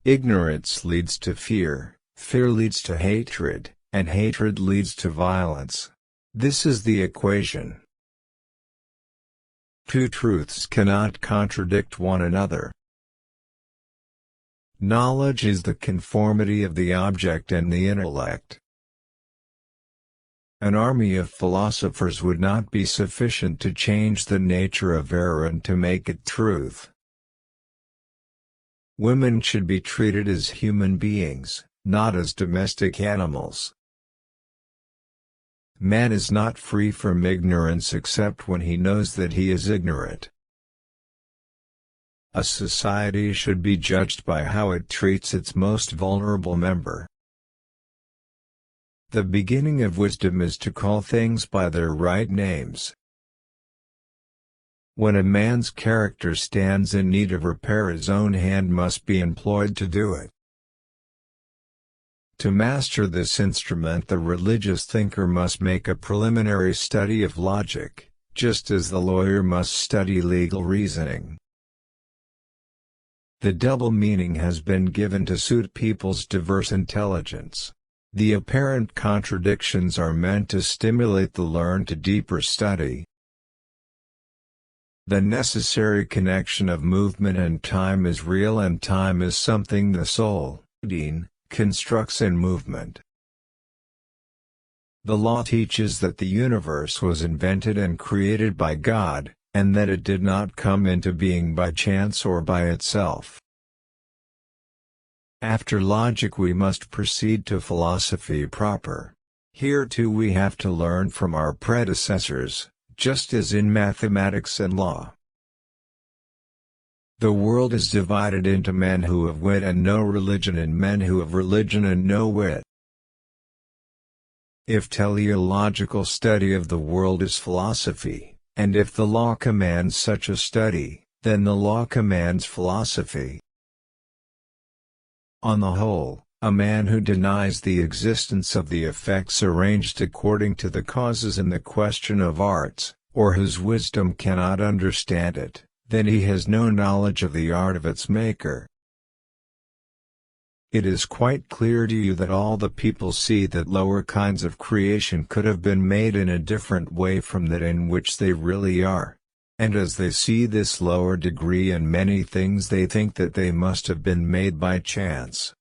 Ignorance leads to fear, fear leads to hatred, and hatred leads to violence. This is the equation. Two truths cannot contradict one another. Knowledge is the conformity of the object and the intellect. An army of philosophers would not be sufficient to change the nature of error and to make it truth. Women should be treated as human beings, not as domestic animals. Man is not free from ignorance except when he knows that he is ignorant. A society should be judged by how it treats its most vulnerable member. The beginning of wisdom is to call things by their right names. When a man's character stands in need of repair, his own hand must be employed to do it. To master this instrument, the religious thinker must make a preliminary study of logic, just as the lawyer must study legal reasoning. The double meaning has been given to suit people's diverse intelligence. The apparent contradictions are meant to stimulate the learned to deeper study. The necessary connection of movement and time is real, and time is something the soul, Dean, constructs in movement. The law teaches that the universe was invented and created by God, and that it did not come into being by chance or by itself. After logic we must proceed to philosophy proper. Here too we have to learn from our predecessors, just as in mathematics and law. The world is divided into men who have wit and no religion and men who have religion and no wit. If teleological study of the world is philosophy, and if the law commands such a study, then the law commands philosophy. On the whole, a man who denies the existence of the effects arranged according to the causes in the question of arts, or whose wisdom cannot understand it, then he has no knowledge of the art of its maker. It is quite clear to you that all the people see that lower kinds of creation could have been made in a different way from that in which they really are. And as they see this lower degree in many things, they think that they must have been made by chance.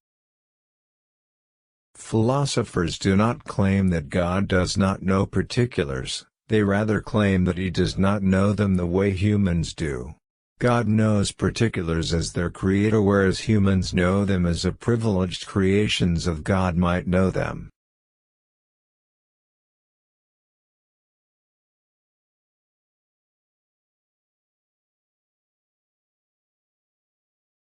Philosophers do not claim that God does not know particulars, they rather claim that he does not know them the way humans do. God knows particulars as their creator, whereas humans know them as a privileged creations of God might know them.